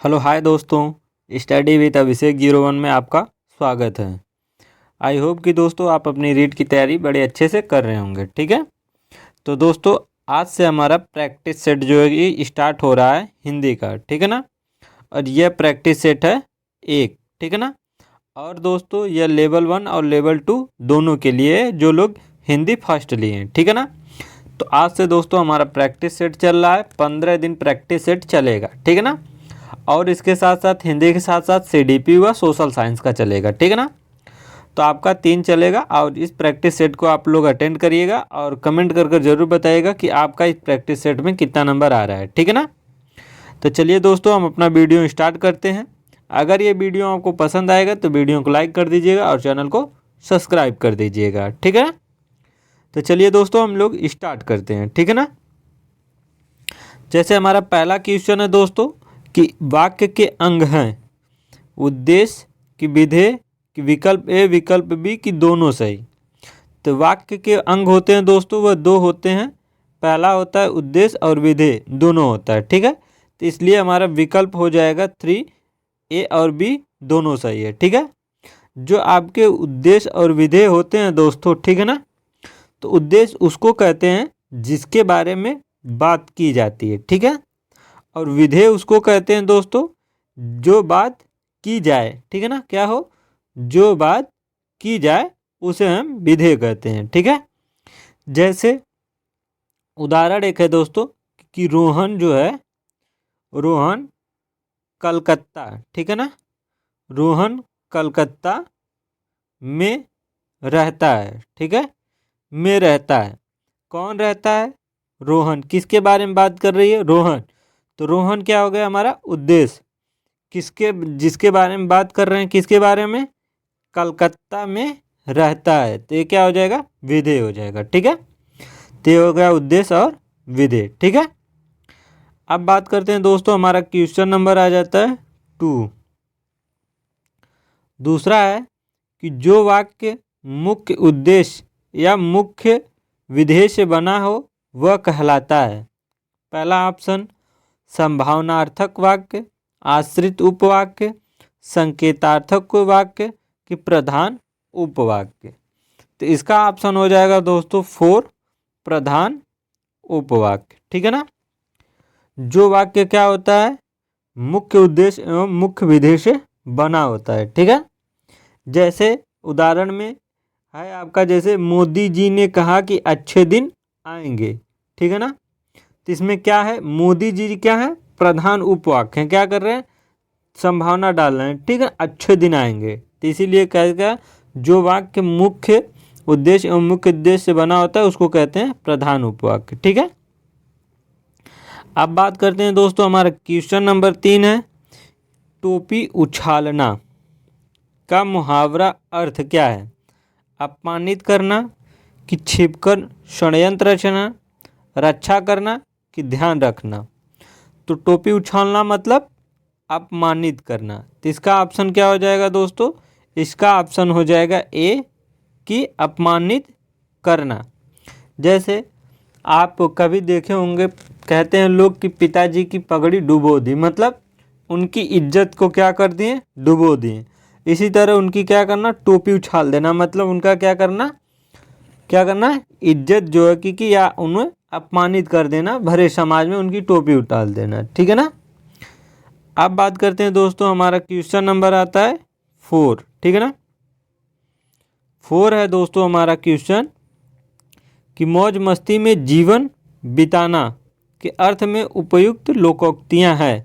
Hello hi दोस्तों, study with अभिषेक 01 में आपका स्वागत है। आई होप कि दोस्तों आप अपनी रीड की तैयारी बड़े अच्छे से कर रहे होंगे। ठीक है, तो दोस्तों आज से हमारा प्रैक्टिस सेट जो है ये स्टार्ट हो रहा है हिंदी का। ठीक है ना, और यह प्रैक्टिस सेट है 1। ठीक है ना, और दोस्तों यह लेवल 1 और लेवल 2 दोनों के लिए है जो लोग हिंदी फर्स्ट लिए हैं। ठीक है ना, तो आज से दोस्तों हमारा प्रैक्टिस सेट चल रहा है, 15 दिन प्रैक्टिस सेट चलेगा। ठीक है ना, और इसके साथ साथ हिंदी के साथ साथ सीडीपी व सोशल साइंस का चलेगा। ठीक है ना, तो आपका 3 चलेगा और इस प्रैक्टिस सेट को आप लोग अटेंड करिएगा और कमेंट कर ज़रूर बताइएगा कि आपका इस प्रैक्टिस सेट में कितना नंबर आ रहा है। ठीक है ना, तो चलिए दोस्तों हम अपना वीडियो स्टार्ट करते हैं। अगर ये वीडियो आपको पसंद आएगा तो वीडियो को लाइक कर दीजिएगा और चैनल को सब्सक्राइब कर दीजिएगा। ठीक है, तो चलिए दोस्तों हम लोग स्टार्ट करते हैं। ठीक है ना, जैसे हमारा पहला क्वेश्चन है दोस्तों कि वाक्य के अंग हैं उद्देश्य कि विधेय कि विकल्प ए विकल्प बी कि दोनों सही। तो वाक्य के अंग होते हैं दोस्तों वह 2 होते हैं, पहला होता है उद्देश्य और विधेय दोनों होता है। ठीक है, तो इसलिए हमारा विकल्प हो जाएगा 3, ए और बी दोनों सही है। ठीक है, जो आपके उद्देश्य और विधेय होते हैं दोस्तों, ठीक है ना, तो उद्देश्य उसको कहते हैं जिसके बारे में बात की जाती है। ठीक है, और विधेय उसको कहते हैं दोस्तों जो बात की जाए। ठीक है ना, क्या हो, जो बात की जाए उसे हम विधेय कहते हैं। ठीक है, जैसे उदाहरण एक है दोस्तों कि रोहन जो है, रोहन कलकत्ता, ठीक है ना, रोहन कलकत्ता में रहता है। ठीक है, में रहता है, कौन रहता है, रोहन। किसके बारे में बात कर रही है, रोहन। तो रोहन क्या हो गया हमारा उद्देश्य, किसके जिसके बारे में बात कर रहे हैं, किसके बारे में, कलकत्ता में रहता है, तो ये क्या हो जाएगा, विधेय हो जाएगा। ठीक है, तो ये हो गया उद्देश्य और विधेय। ठीक है, अब बात करते हैं दोस्तों हमारा क्वेश्चन नंबर आ जाता है 2। दूसरा है कि जो वाक्य मुख्य उद्देश्य या मुख्य विधेय से बना हो वह कहलाता है। पहला ऑप्शन संभावनार्थक वाक्य, आश्रित उपवाक्य, संकेतार्थक वाक्य कि प्रधान उपवाक्य। तो इसका ऑप्शन हो जाएगा दोस्तों 4, प्रधान उपवाक्य। ठीक है ना, जो वाक्य क्या होता है, मुख्य उद्देश्य एवं मुख्य विधेय से बना होता है। ठीक है, जैसे उदाहरण में है आपका, जैसे मोदी जी ने कहा कि अच्छे दिन आएंगे। ठीक है ना, तो इसमें क्या है, मोदी जी क्या है, प्रधान उपवाक्य हैं, क्या कर रहे हैं, संभावना डाल रहे हैं। ठीक है, अच्छे दिन आएंगे, तो इसीलिए कहेगा जो वाक्य मुख्य उद्देश्य एवं मुख्य उद्देश्य से बना होता है उसको कहते हैं प्रधान उपवाक्य। ठीक है, अब बात करते हैं दोस्तों हमारा क्वेश्चन नंबर 3 है टोपी उछालना का मुहावरा अर्थ क्या है। अपमानित करना कि छिपकर षड्यंत्र रचना, रक्षा करना कि ध्यान रखना। तो टोपी उछालना मतलब अपमानित करना, तो इसका ऑप्शन क्या हो जाएगा दोस्तों, इसका ऑप्शन हो जाएगा ए कि अपमानित करना। जैसे आप कभी देखे होंगे, कहते हैं लोग कि पिताजी की पगड़ी डुबो दी, मतलब उनकी इज्जत को क्या कर दिए, डुबो दिए। इसी तरह उनकी क्या करना, टोपी उछाल देना, मतलब उनका क्या करना, इज्जत जो है कि या उन्हें अपमानित कर देना, भरे समाज में उनकी टोपी उतार देना। ठीक है ना, अब बात करते हैं दोस्तों हमारा क्वेश्चन नंबर आता है 4। ठीक है ना, 4 है दोस्तों हमारा क्वेश्चन कि मौज मस्ती में जीवन बिताना के अर्थ में उपयुक्त लोकोक्तियां हैं।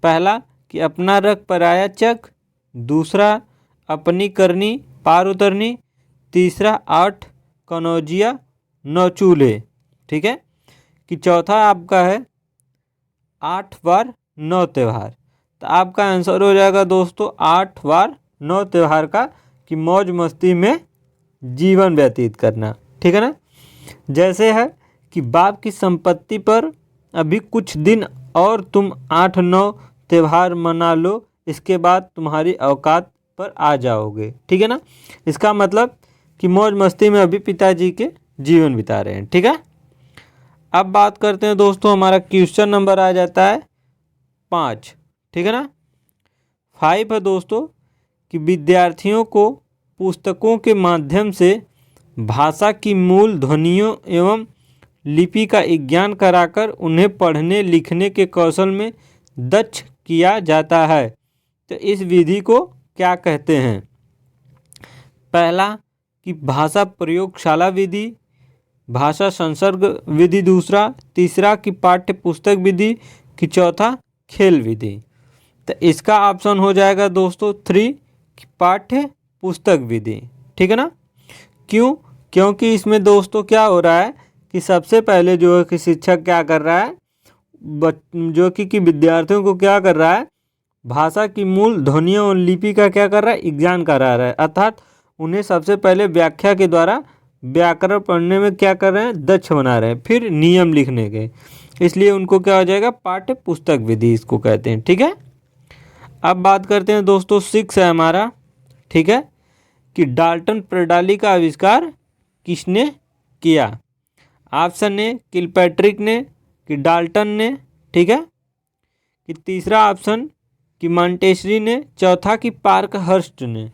पहला कि अपना रख पराया चक, दूसरा अपनी करनी पार उतरनी, तीसरा 8 कनौजिया 9 चूल्हे। ठीक है, कि चौथा आपका है 8 बार 9 त्यौहार। तो आपका आंसर हो जाएगा दोस्तों 8 बार 9 त्यौहार का, कि मौज मस्ती में जीवन व्यतीत करना। ठीक है ना, जैसे है कि बाप की संपत्ति पर अभी कुछ दिन और तुम 8-9 त्यौहार मना लो, इसके बाद तुम्हारी औकात पर आ जाओगे। ठीक है ना, इसका मतलब कि मौज मस्ती में अभी पिताजी के जीवन बिता रहे हैं। ठीक है, अब बात करते हैं दोस्तों हमारा क्वेश्चन नंबर आ जाता है 5। ठीक है ना। 5 है दोस्तों कि विद्यार्थियों को पुस्तकों के माध्यम से भाषा की मूल ध्वनियों एवं लिपि का ज्ञान कराकर उन्हें पढ़ने लिखने के कौशल में दक्ष किया जाता है। तो इस विधि को क्या कहते हैं? पहला कि भाषा प्रयोगशाला विधि, भाषा संसर्ग विधि दूसरा, तीसरा कि पाठ्य पुस्तक विधि कि चौथा खेल विधि। तो इसका ऑप्शन हो जाएगा दोस्तों 3 कि पाठ्य पुस्तक विधि। ठीक है ना। क्यों? क्योंकि इसमें दोस्तों क्या हो रहा है कि सबसे पहले जो है कि शिक्षक क्या कर रहा है, जो कि विद्यार्थियों को क्या कर रहा है, भाषा की मूल ध्वनियों और लिपि का क्या कर रहा है, ज्ञान करा रहा है। अर्थात उन्हें सबसे पहले व्याख्या के द्वारा व्याकरण पढ़ने में क्या कर रहे हैं, दक्ष बना रहे हैं, फिर नियम लिखने के, इसलिए उनको क्या हो जाएगा, पाठ्य पुस्तक विधि इसको कहते हैं। ठीक है। अब बात करते हैं दोस्तों 6 है हमारा, ठीक है, कि डाल्टन प्रणाली का आविष्कार किसने किया? ऑप्शन ए किलपैट्रिक ने, कि डाल्टन ने, ठीक है, कि तीसरा ऑप्शन कि मॉन्टेसरी ने, चौथा कि पार्कहर्स्ट ने।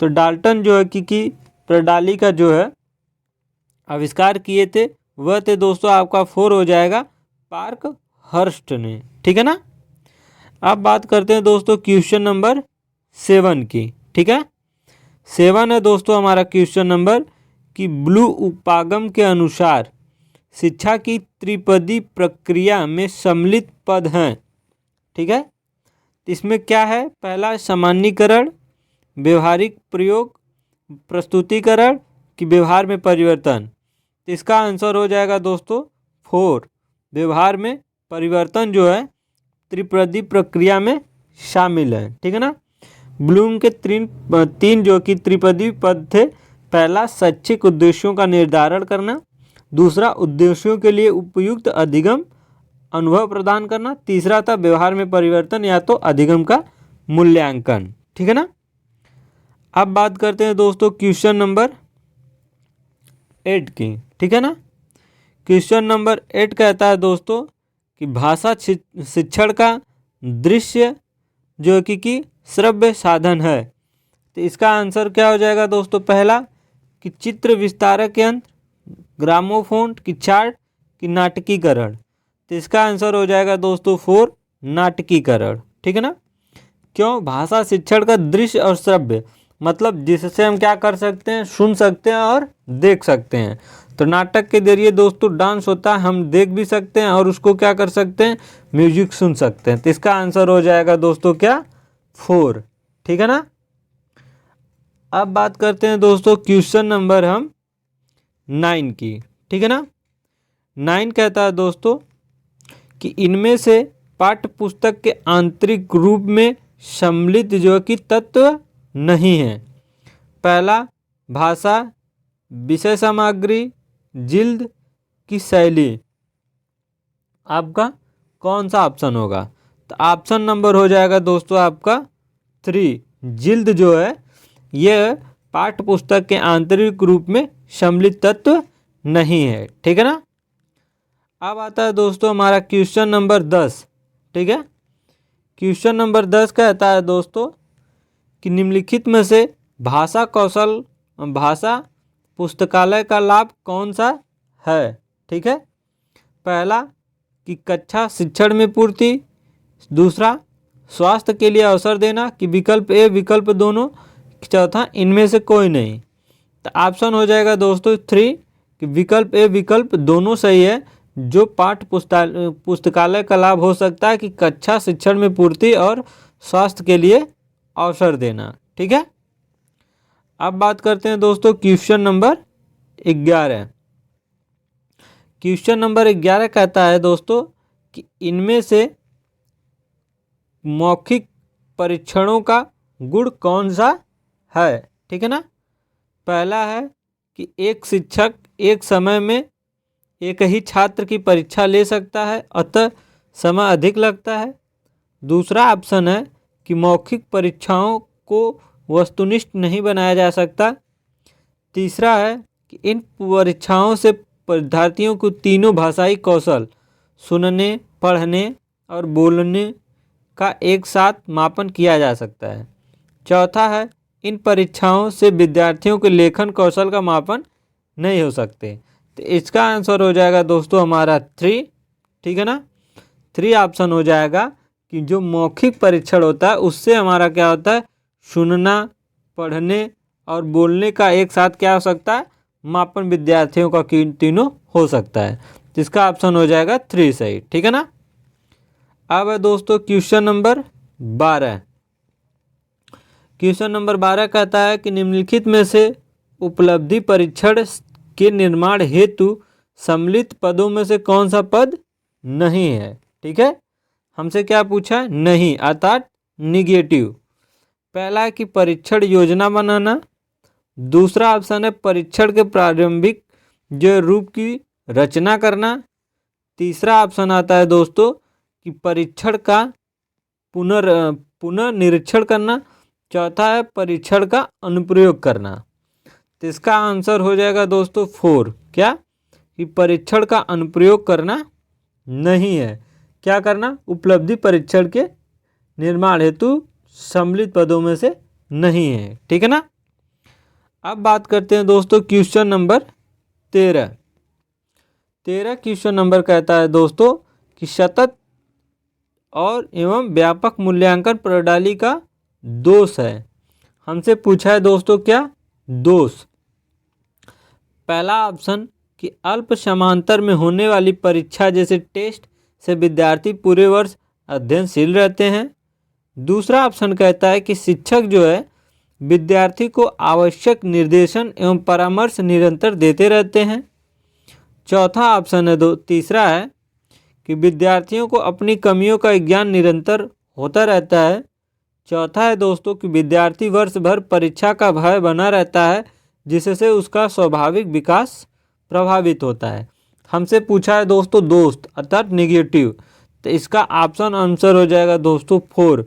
तो डाल्टन जो है कि प्रणाली का जो है आविष्कार किए थे वह थे दोस्तों आपका 4 हो जाएगा पार्कहर्स्ट ने। ठीक है ना। अब बात करते हैं दोस्तों क्वेश्चन नंबर 7 की। ठीक है। 7 है दोस्तों हमारा क्वेश्चन नंबर कि ब्लू उपागम के अनुसार शिक्षा की त्रिपदी प्रक्रिया में सम्मिलित पद हैं। ठीक है। इसमें क्या है, पहला सामान्यीकरण, व्यवहारिक प्रयोग, प्रस्तुतिकरण कि व्यवहार में परिवर्तन। तो इसका आंसर हो जाएगा दोस्तों 4, व्यवहार में परिवर्तन जो है त्रिपदी प्रक्रिया में शामिल है। ठीक है ना। ब्लूम के तीन जो कि त्रिपदी पद थे, पहला शैक्षिक उद्देश्यों का निर्धारण करना, दूसरा उद्देश्यों के लिए उपयुक्त अधिगम अनुभव प्रदान करना, तीसरा था व्यवहार में परिवर्तन या तो अधिगम का मूल्यांकन। ठीक है ना। अब बात करते हैं दोस्तों क्वेश्चन नंबर 8 की। ठीक है ना। क्वेश्चन नंबर 8 कहता है दोस्तों कि भाषा शिक्षण का दृश्य जो कि श्रव्य साधन है। तो इसका आंसर क्या हो जाएगा दोस्तों, पहला कि चित्र विस्तारक यंत्र, ग्रामोफोन की चार्ट कि नाटकीकरण। तो इसका आंसर हो जाएगा दोस्तों 4, नाटकीकरण। ठीक है ना। क्यों? भाषा शिक्षण का दृश्य और श्रव्य मतलब जिससे हम क्या कर सकते हैं, सुन सकते हैं और देख सकते हैं। तो नाटक के जरिए दोस्तों डांस होता है, हम देख भी सकते हैं और उसको क्या कर सकते हैं, म्यूजिक सुन सकते हैं। तो इसका आंसर हो जाएगा दोस्तों क्या, 4। ठीक है ना। अब बात करते हैं दोस्तों क्वेश्चन नंबर हम 9 की। ठीक है ना। 9 कहता है दोस्तों कि इनमें से पाठ्य पुस्तक के आंतरिक रूप में सम्मिलित जो कि तत्व नहीं है। पहला भाषा, विषय सामग्री, जिल्द की शैली। आपका कौन सा ऑप्शन होगा? तो ऑप्शन नंबर हो जाएगा दोस्तों आपका 3, जिल्द जो है यह पाठ्य पुस्तक के आंतरिक रूप में सम्मिलित तत्व नहीं है। ठीक है ना। अब आता है दोस्तों हमारा क्वेश्चन नंबर 10। ठीक है। क्वेश्चन नंबर 10 कहता है दोस्तों कि निम्नलिखित में से भाषा पुस्तकालय का लाभ कौन सा है? ठीक है। पहला कि कक्षा शिक्षण में पूर्ति, दूसरा स्वास्थ्य के लिए अवसर देना कि विकल्प ए विकल्प दोनों, चौथा इनमें से कोई नहीं। तो ऑप्शन हो जाएगा दोस्तों 3 कि विकल्प ए विकल्प दोनों सही है। जो पाठ्य पुस्तकालय का लाभ हो सकता है कि कक्षा शिक्षण में पूर्ति और स्वास्थ्य के लिए अवसर देना। ठीक है। अब बात करते हैं दोस्तों क्वेश्चन नंबर 11। क्वेश्चन नंबर 11 कहता है दोस्तों कि इनमें से मौखिक परीक्षणों का गुण कौन सा है? ठीक है ना। पहला है कि एक शिक्षक एक समय में एक ही छात्र की परीक्षा ले सकता है, अतः समय अधिक लगता है। दूसरा ऑप्शन है कि मौखिक परीक्षाओं को वस्तुनिष्ठ नहीं बनाया जा सकता। तीसरा है कि इन परीक्षाओं से परीक्षार्थियों को तीनों भाषाई कौशल सुनने, पढ़ने और बोलने का एक साथ मापन किया जा सकता है। चौथा है, इन परीक्षाओं से विद्यार्थियों के लेखन कौशल का मापन नहीं हो सकते। तो इसका आंसर हो जाएगा दोस्तों हमारा 3, ठीक है ना। 3 ऑप्शन हो जाएगा कि जो मौखिक परीक्षण होता है उससे हमारा क्या होता है, सुनना, पढ़ने और बोलने का एक साथ क्या हो सकता है, मापन विद्यार्थियों का तीनों हो सकता है। जिसका ऑप्शन हो जाएगा 3 सही, ठीक है ना। अब है दोस्तों क्वेश्चन नंबर 12। क्वेश्चन नंबर 12 कहता है कि निम्नलिखित में से उपलब्धि परीक्षण के निर्माण हेतु सम्मिलित पदों में से कौन सा पद नहीं है। ठीक है, हमसे क्या पूछा है, नहीं अर्थात निगेटिव। पहला है कि परीक्षण योजना बनाना। दूसरा ऑप्शन है परीक्षण के प्रारंभिक जो रूप की रचना करना। तीसरा ऑप्शन आता है दोस्तों कि परीक्षण का पुनर्निरीक्षण करना। चौथा है परीक्षण का अनुप्रयोग करना। तो इसका आंसर हो जाएगा दोस्तों 4, क्या कि परीक्षण का अनुप्रयोग करना नहीं है। क्या करना, उपलब्धि परीक्षण के निर्माण हेतु सम्मिलित पदों में से नहीं है, ठीक है ना। अब बात करते हैं दोस्तों क्वेश्चन नंबर 13। क्वेश्चन नंबर कहता है दोस्तों कि सतत और एवं व्यापक मूल्यांकन प्रणाली का दोष है। हमसे पूछा है दोस्तों क्या दोष। पहला ऑप्शन कि अल्प समांतर में होने वाली परीक्षा जैसे टेस्ट से विद्यार्थी पूरे वर्ष अध्ययनशील रहते हैं। दूसरा ऑप्शन कहता है कि शिक्षक जो है विद्यार्थी को आवश्यक निर्देशन एवं परामर्श निरंतर देते रहते हैं। चौथा ऑप्शन है तीसरा है कि विद्यार्थियों को अपनी कमियों का ज्ञान निरंतर होता रहता है। चौथा है दोस्तों कि विद्यार्थी वर्ष भर परीक्षा का भय बना रहता है जिससे उसका स्वाभाविक विकास प्रभावित होता है। हमसे पूछा है दोस्तों दोस्त अर्थात नेगेटिव। तो इसका ऑप्शन आंसर हो जाएगा दोस्तों 4।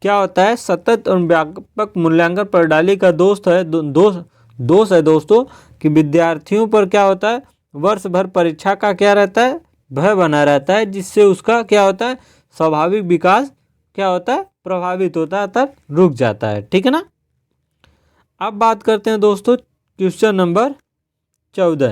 क्या होता है, सतत और व्यापक मूल्यांकन प्रणाली का दोष है दोस्तों कि विद्यार्थियों पर क्या होता है, वर्ष भर परीक्षा का क्या रहता है, भय बना रहता है जिससे उसका क्या होता है, स्वाभाविक विकास क्या होता है, प्रभावित होता है अर्थात रुक जाता है, ठीक है ना। अब बात करते हैं दोस्तों क्वेश्चन नंबर 14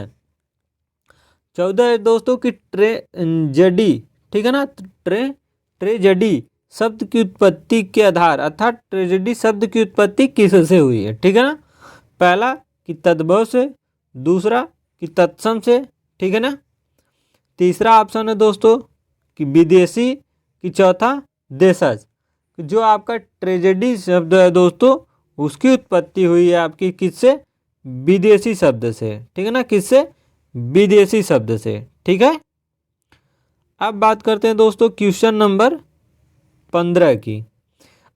है दोस्तों कि ट्रेजेडी, ठीक है ना, ट्रेजेडी शब्द की उत्पत्ति के आधार अर्थात ट्रेजेडी शब्द की उत्पत्ति किससे हुई है, ठीक है ना। पहला कि तद्भव से, दूसरा कि तत्सम से, ठीक है ना। तीसरा ऑप्शन है दोस्तों कि विदेशी, कि चौथा देशज। जो आपका ट्रेजेडी शब्द है दोस्तों उसकी उत्पत्ति हुई है आपकी किससे, विदेशी शब्द से, ठीक है ना, किससे, विदेशी शब्द से, ठीक है। अब बात करते हैं दोस्तों क्वेश्चन नंबर 15 की।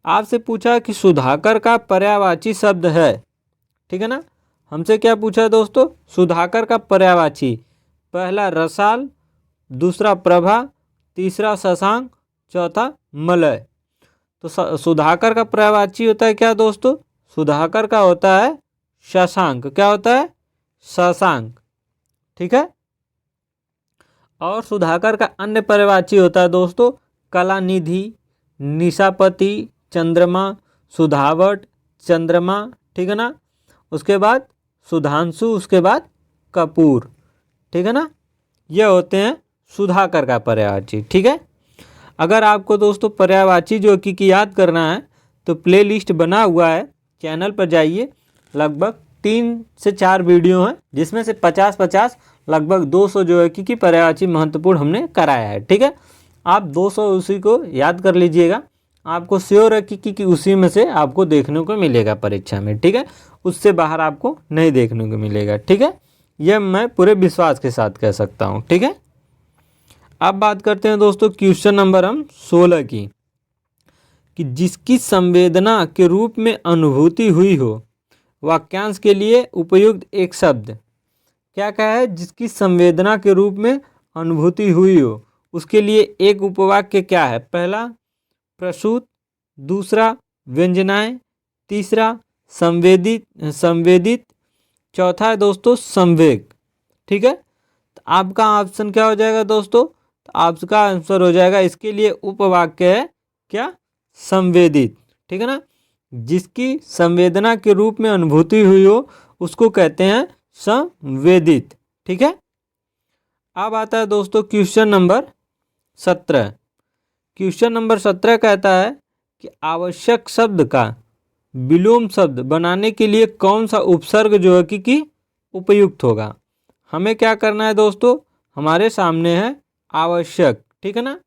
आपसे पूछा कि सुधाकर का पर्यायवाची शब्द है, ठीक है ना। हमसे क्या पूछा है दोस्तों, सुधाकर का पर्यायवाची। पहला रसाल, दूसरा प्रभा, तीसरा शशांक, चौथा मलय। तो सुधाकर का पर्यायवाची होता है क्या दोस्तों, सुधाकर का होता है शशांक। क्या होता है, शशांक, ठीक है। और सुधाकर का अन्य पर्यायवाची होता है दोस्तों कलानिधि, निशापति, चंद्रमा, सुधावट, चंद्रमा, ठीक है ना। उसके बाद सुधांशु, उसके बाद कपूर, ठीक है ना। ये होते हैं सुधाकर का पर्यायवाची, ठीक है। अगर आपको दोस्तों पर्यायवाची जो कि याद करना है तो प्लेलिस्ट बना हुआ है, चैनल पर जाइए। लगभग 3 से 4 वीडियो हैं जिसमें से 50-50 लगभग 200 जो है कि पर्यायवाची महत्वपूर्ण हमने कराया है, ठीक है। आप 200 उसी को याद कर लीजिएगा, आपको श्योर है कि उसी में से आपको देखने को मिलेगा परीक्षा में, ठीक है। उससे बाहर आपको नहीं देखने को मिलेगा, ठीक है। यह मैं पूरे विश्वास के साथ कह सकता हूँ, ठीक है। अब बात करते हैं दोस्तों क्वेश्चन नंबर 16 की, कि जिसकी संवेदना के रूप में अनुभूति हुई हो, वाक्यांश के लिए उपयुक्त एक शब्द। क्या कहा है, जिसकी संवेदना के रूप में अनुभूति हुई हो उसके लिए एक उपवाक्य क्या है। पहला प्रसूत, दूसरा व्यंजनाएं, तीसरा संवेदित, चौथा है दोस्तों संवेग, ठीक है। तो आपका ऑप्शन क्या हो जाएगा दोस्तों, तो आपका आंसर हो जाएगा इसके लिए उपवाक्य है क्या, संवेदित, ठीक है ना। जिसकी संवेदना के रूप में अनुभूति हुई हो उसको कहते हैं संवेदित, ठीक है। अब आता है दोस्तों क्वेश्चन नंबर 17। क्वेश्चन नंबर 17 कहता है कि आवश्यक शब्द का विलोम शब्द बनाने के लिए कौन सा उपसर्ग जो है कि उपयुक्त होगा। हमें क्या करना है दोस्तों, हमारे सामने है आवश्यक, ठीक है ना।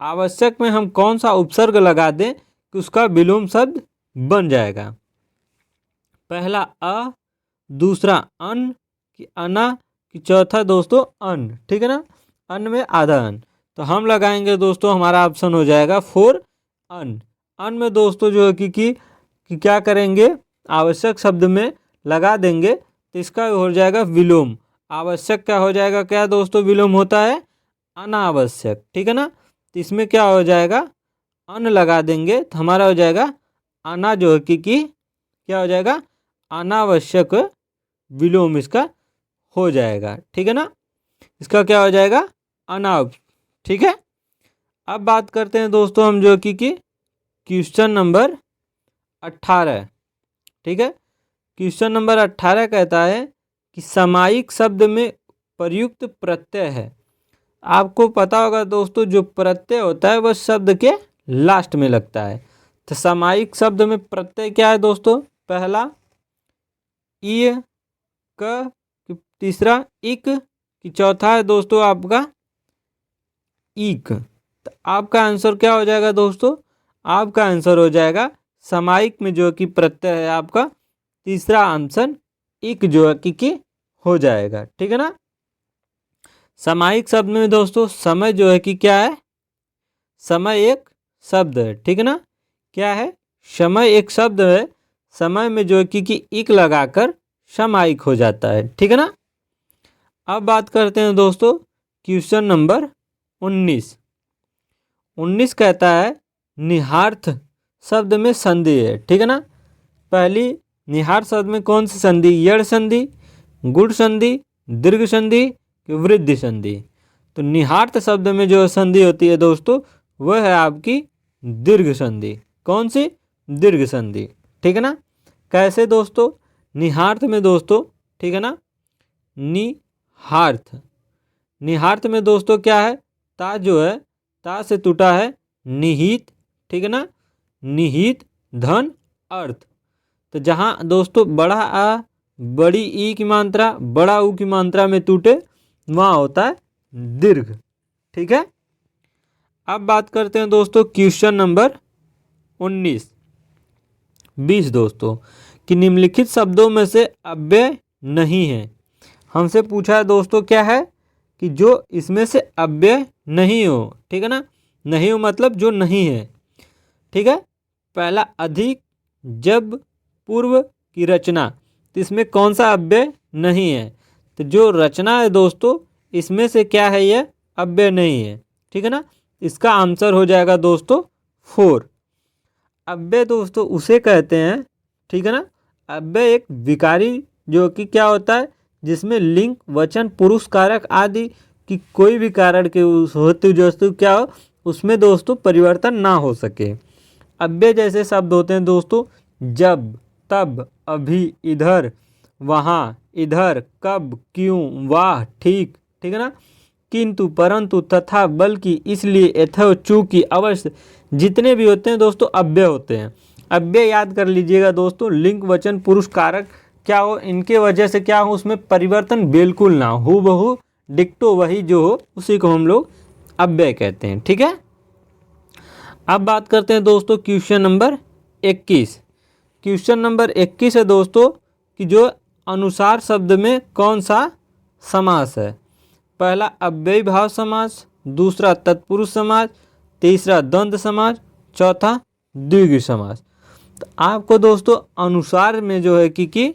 आवश्यक में हम कौन सा उपसर्ग लगा दें कि उसका विलोम शब्द बन जाएगा। पहला अ, दूसरा अन कि अना, कि चौथा दोस्तों अन, ठीक है ना। अन में आधा अन, तो हम लगाएंगे दोस्तों, हमारा ऑप्शन हो जाएगा 4 अन। अन में दोस्तों जो है कि क्या करेंगे, आवश्यक शब्द में लगा देंगे तो इसका हो जाएगा विलोम। आवश्यक क्या हो जाएगा, क्या दोस्तों विलोम होता है, अनावश्यक, ठीक है ना। तो इसमें क्या हो जाएगा, अन लगा देंगे तो हमारा हो जाएगा अना जो है कि क्या हो जाएगा, अनावश्यक विलोम इसका हो जाएगा, ठीक है ना। इसका क्या हो जाएगा, अनाव, ठीक है। अब बात करते हैं दोस्तों हम जो कि क्वेश्चन नंबर 18, ठीक है। क्वेश्चन नंबर 18 कहता है कि सामायिक शब्द में प्रयुक्त प्रत्यय है। आपको पता होगा दोस्तों, जो प्रत्यय होता है वह शब्द के लास्ट में लगता है। तो सामायिक शब्द में प्रत्यय क्या है दोस्तों, पहला इ, क, तीसरा इक, कि चौथा है दोस्तों आपका ईक। तो आपका आंसर क्या हो जाएगा दोस्तों, आपका आंसर हो जाएगा सामायिक में जो कि प्रत्यय है आपका तीसरा ऑप्शन इक जो है कि हो जाएगा, ठीक है ना। सामायिक शब्द में दोस्तों समय जो है कि क्या है, समय एक शब्द है, ठीक है ना। क्या है, समय एक शब्द है। समय में जो है कि इक लगाकर सामायिक हो जाता है, ठीक है ना। अब बात करते हैं दोस्तों क्वेश्चन नंबर 19। 19 कहता है निहार्थ शब्द में संधि है, ठीक है ना। पहली निहार्थ शब्द में कौन सी संधि, यड़ संधि, गुण संधि, दीर्घ संधि, वृद्धि संधि। तो निहार्थ शब्द में जो संधि होती है दोस्तों वह है आपकी दीर्घ संधि। कौन सी, दीर्घ संधि, ठीक है ना। कैसे दोस्तों, निहार्थ में दोस्तों, ठीक है ना, निहार्थ, निहार्थ में दोस्तों क्या है, ता जो है ता से टूटा है निहित, ठीक है ना, निहित धन अर्थ। तो जहाँ दोस्तों बड़ा आ बड़ी ई की मात्रा बड़ा ऊ की मात्रा में टूटे वहाँ होता है दीर्घ, ठीक है। अब बात करते हैं दोस्तों क्वेश्चन नंबर 20 दोस्तों कि निम्नलिखित शब्दों में से अव्यय नहीं है। हमसे पूछा है दोस्तों क्या है कि जो इसमें से अव्यय नहीं हो, ठीक है ना। नहीं हो मतलब जो नहीं है, ठीक है। पहला अधिक, जब, पूर्व की रचना, तो इसमें कौन सा अव्यय नहीं है। तो जो रचना है दोस्तों इसमें से क्या है, यह अव्यय नहीं है, ठीक है ना। इसका आंसर हो जाएगा दोस्तों 4। अव्यय दोस्तों उसे कहते हैं, ठीक है ना। अव्यय एक विकारी जो कि क्या होता है, जिसमें लिंग, वचन, पुरुष कारक आदि की कोई भी कारण के होते वस्तु क्या हो उसमें दोस्तों परिवर्तन ना हो सके। अव्यय जैसे शब्द होते हैं दोस्तों जब, तब, अभी, इधर, वहाँ, इधर, कब, क्यों, वाह, ठीक, ठीक है ना, किंतु, परंतु, तथा, बल्कि, इसलिए, यथो, चूंकि, अवश्य, जितने भी होते हैं दोस्तों अव्यय होते हैं। अव्यय याद कर लीजिएगा दोस्तों, लिंग, वचन, पुरुष, कारक क्या हो इनके वजह से क्या हो उसमें परिवर्तन बिल्कुल ना हो, हूबहू डिक्टो वही जो हो उसी को हम लोग अव्यय कहते हैं, ठीक है। अब बात करते हैं दोस्तों क्वेश्चन नंबर 21। क्वेश्चन नंबर 21 है दोस्तों कि जो अनुसार शब्द में कौन सा समास है। पहला अव्ययी भाव समास, दूसरा तत्पुरुष समास, तीसरा द्वंद्व समास, चौथा द्विगु समास। तो आपको दोस्तों अनुसार में जो है कि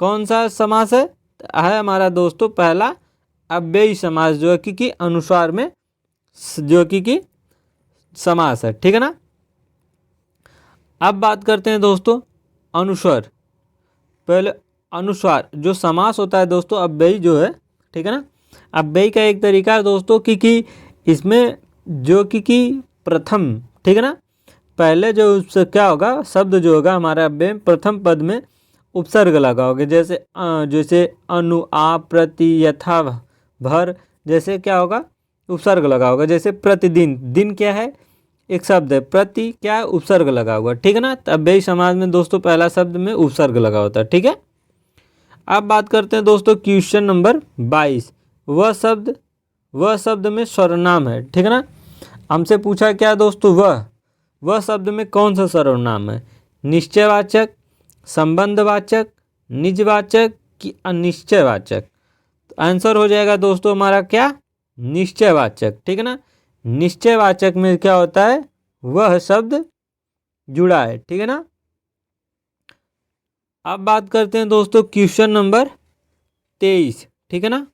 कौन सा समास है हमारा दोस्तों पहला अव्ययी समास जो है कि अनुसार में जो कि समास है, ठीक है ना। अब बात करते हैं दोस्तों अनुस्वर। पहले अनुस्वार जो समास होता है दोस्तों अव्ययी जो है, ठीक है ना। अव्ययी का एक तरीका है दोस्तों कि इसमें जो कि प्रथम, ठीक है ना, पहले जो क्या होगा, शब्द जो होगा हमारा में प्रथम पद में उपसर्ग लगाओगे, जैसे जैसे अनु, आ, प्रति, यथा, भर, जैसे क्या होगा उपसर्ग लगाओगे। जैसे प्रतिदिन, दिन क्या है एक शब्द है, प्रति क्या है उपसर्ग लगा हुआ, ठीक है ना। तो अव्ययी समाज में दोस्तों पहला शब्द में उपसर्ग लगा होता है, ठीक है। अब बात करते हैं दोस्तों क्वेश्चन नंबर 22। वह शब्द में सर्वनाम है, ठीक है ना। हमसे पूछा क्या दोस्तों, वह शब्द में कौन सा सर्वनाम है, निश्चयवाचक, संबंधवाचक, निजवाचक कि अनिश्चयवाचक। तो आंसर हो जाएगा दोस्तों हमारा क्या, निश्चयवाचक, ठीक है ना। निश्चयवाचक में क्या होता है, वह शब्द जुड़ा है, ठीक है ना। अब बात करते हैं दोस्तों क्वेश्चन नंबर 23, ठीक है ना।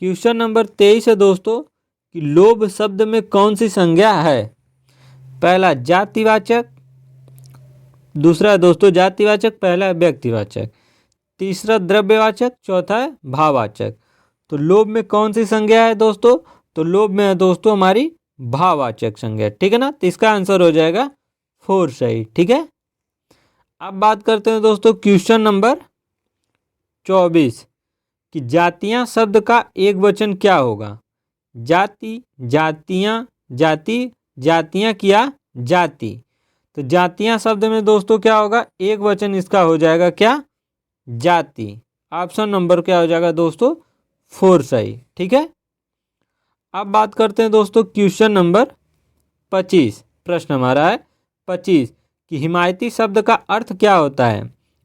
क्वेश्चन नंबर 23 है दोस्तों कि लोभ शब्द में कौन सी संज्ञा है। पहला जातिवाचक, दूसरा दोस्तों जातिवाचक, पहला है व्यक्तिवाचक, तीसरा द्रव्यवाचक, चौथा है भाववाचक। तो लोभ में कौन सी संज्ञा है दोस्तों, तो लोभ में है दोस्तों हमारी भाववाचक संज्ञा, ठीक है ना। तो इसका आंसर हो जाएगा 4 सही, ठीक है। अब बात करते हैं दोस्तों क्वेश्चन नंबर 24 कि जातियां शब्द का एक वचन क्या होगा। जाति, जातियां, जाति, जातियां किया जाति। तो जातियां शब्द में दोस्तों क्या होगा, एक वचन इसका हो जाएगा क्या, जाति। ऑप्शन नंबर क्या हो जाएगा दोस्तों 4 सही, ठीक है। अब बात करते हैं दोस्तों क्वेश्चन नंबर 25। प्रश्न हमारा है 25 कि हिमायती शब्द का अर्थ क्या होता है।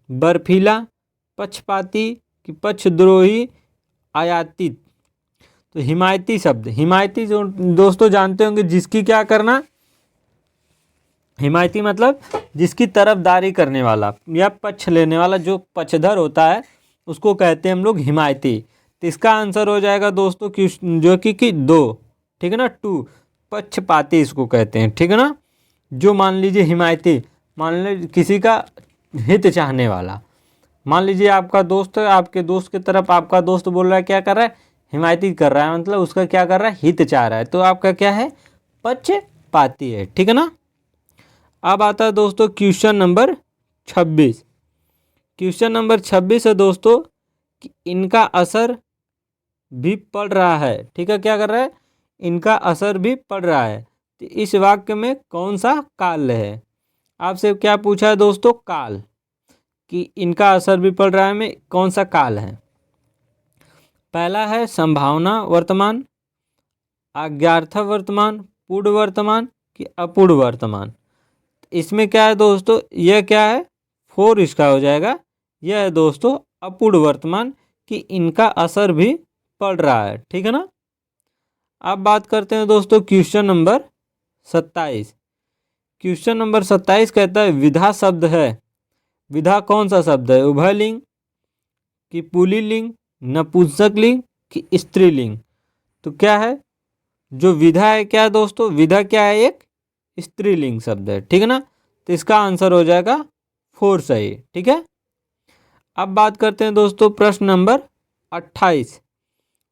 बर्फीला, पक्षपाती कि पक्षद्रोही, आयातित। तो हिमायती शब्द, हिमायती जो दोस्तों जानते होंगे जिसकी क्या करना, हिमायती मतलब जिसकी तरफदारी करने वाला या पक्ष लेने वाला, जो पक्षधर होता है उसको कहते हैं हम लोग हिमायती। तो इसका आंसर हो जाएगा दोस्तों जो कि 2, ठीक है ना, 2। पक्षपाती इसको कहते हैं, ठीक है ना। जो मान लीजिए हिमायती, मान लीजिए किसी का हित चाहने वाला, मान लीजिए आपका दोस्त है, आपके दोस्त की तरफ आपका दोस्त बोल रहा है क्या कर रहा है, हिमायती कर रहा है, मतलब उसका क्या कर रहा है, हित चाह रहा है, तो आपका क्या है, पक्षपाती है, ठीक है ना। अब आता है दोस्तों क्वेश्चन नंबर 26। क्वेश्चन नंबर 26 है दोस्तों कि इनका असर भी पड़ रहा है, ठीक है, क्या कर रहा है, इनका असर भी पड़ रहा है। तो इस वाक्य में कौन सा काल है। आपसे क्या पूछा है दोस्तों, काल, कि इनका असर भी पड़ रहा है में कौन सा काल है। पहला है संभावना वर्तमान, आज्ञार्थ वर्तमान, पूर्ण वर्तमान कि अपूर्ण वर्तमान। इसमें क्या है दोस्तों, यह क्या है 4 इसका हो जाएगा, यह है दोस्तों अपूर्ण वर्तमान कि इनका असर भी पड़ रहा है, ठीक है ना। अब बात करते हैं दोस्तों क्वेश्चन नंबर 27। क्वेश्चन नंबर 27 कहता है विधा शब्द है, विधा कौन सा शब्द है, उभयलिंग कि पुल्लिंग, नपुंसकलिंग कि स्त्रीलिंग। तो क्या है, जो विधा है क्या है दोस्तों, विधा क्या है, एक स्त्रीलिंग शब्द है, ठीक है ना। तो इसका आंसर हो जाएगा 4 सही, ठीक है। अब बात करते हैं दोस्तों प्रश्न नंबर 28।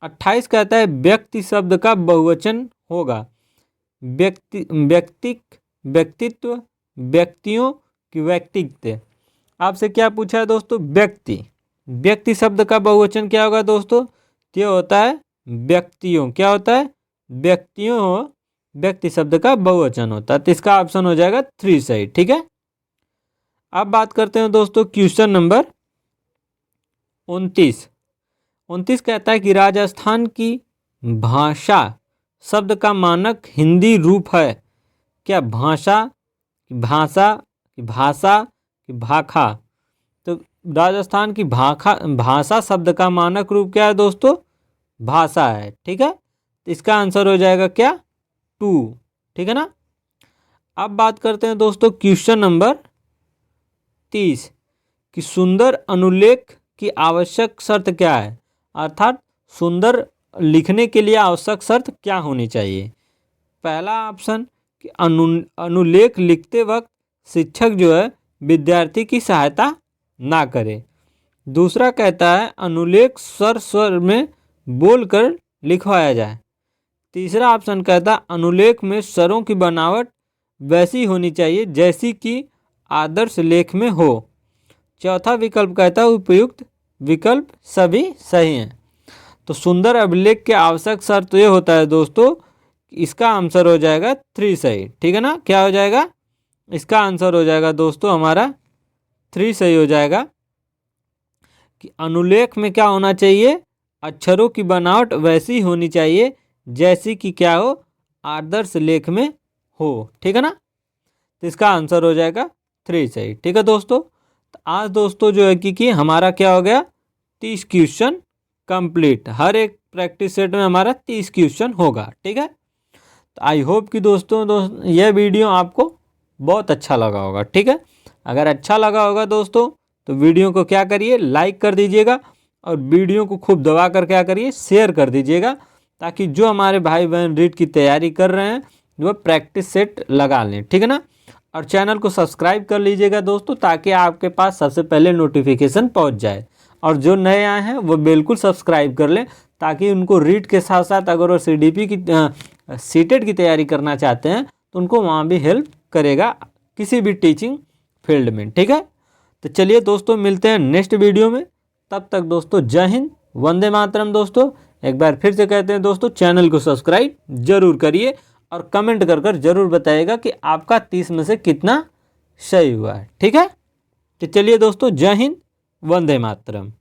28 कहता है व्यक्ति शब्द का बहुवचन होगा। व्यक्तित्व, व्यक्तियों की व्यक्तित्व। आपसे क्या पूछा है दोस्तों, व्यक्ति शब्द का बहुवचन क्या होगा दोस्तों, ये होता है व्यक्तियों, क्या होता है, व्यक्तियों, व्यक्ति शब्द का बहुवचन होता है। तो इसका ऑप्शन हो जाएगा 3 सही, ठीक है। अब बात करते हैं दोस्तों क्वेश्चन नंबर 29। 29 कहता है कि राजस्थान की भाषा शब्द का मानक हिंदी रूप है। क्या भाषा, भाषा, भाषा कि भाखा। तो राजस्थान की भाषा शब्द का मानक रूप क्या है दोस्तों, भाषा है, ठीक है। तो इसका आंसर हो जाएगा क्या 2, ठीक है ना। अब बात करते हैं दोस्तों क्वेश्चन नंबर 30 कि सुंदर अनुलेख की आवश्यक शर्त क्या है, अर्थात सुंदर लिखने के लिए आवश्यक शर्त क्या होनी चाहिए। पहला ऑप्शन कि अनुलेख लिखते वक्त शिक्षक जो है विद्यार्थी की सहायता ना करे। दूसरा कहता है अनुलेख स्वर में बोलकर लिखवाया जाए। तीसरा ऑप्शन कहता है अनुलेख में स्वरों की बनावट वैसी होनी चाहिए जैसी कि आदर्श लेख में हो। चौथा विकल्प कहता है उपयुक्त विकल्प सभी सही हैं। तो सुंदर अभिलेख के आवश्यक शर्त तो ये होता है दोस्तों, इसका आंसर हो जाएगा 3 सही। ठीक है ना, क्या हो जाएगा, इसका आंसर हो जाएगा दोस्तों हमारा 3 सही हो जाएगा कि अनुलेख में क्या होना चाहिए, अक्षरों की बनावट वैसी होनी चाहिए जैसी कि क्या हो, आदर्श लेख में हो। ठीक है ना, तो इसका आंसर हो जाएगा 3 सही। ठीक है दोस्तों, तो आज दोस्तों जो है कि हमारा क्या हो गया, 30 क्वेश्चन कंप्लीट। हर एक प्रैक्टिस सेट में हमारा 30 क्वेश्चन होगा। ठीक है, तो आई होप कि दोस्तों यह वीडियो आपको बहुत अच्छा लगा होगा। ठीक है, अगर अच्छा लगा होगा दोस्तों तो वीडियो को क्या करिए, लाइक कर दीजिएगा और वीडियो को खूब दबा कर क्या करिए, शेयर कर दीजिएगा, ताकि जो हमारे भाई बहन रीट की तैयारी कर रहे हैं वो प्रैक्टिस सेट लगा लें। ठीक है ना, और चैनल को सब्सक्राइब कर लीजिएगा दोस्तों, ताकि आपके पास सबसे पहले नोटिफिकेशन पहुंच जाए। और जो नए आए हैं वो बिल्कुल सब्सक्राइब कर लें, ताकि उनको रीट के साथ साथ अगर वो CDP की सीटेट की तैयारी करना चाहते हैं तो उनको वहाँ भी हेल्प करेगा किसी भी टीचिंग फील्ड में। ठीक है, तो चलिए दोस्तों मिलते हैं नेक्स्ट वीडियो में। तब तक दोस्तों जय हिंद, वंदे मातरम। दोस्तों एक बार फिर से कहते हैं दोस्तों, चैनल को सब्सक्राइब जरूर करिए और कमेंट कर जरूर बताइएगा कि आपका 30 में से कितना सही हुआ है। ठीक है, तो चलिए दोस्तों जय हिंद, वंदे मातरम।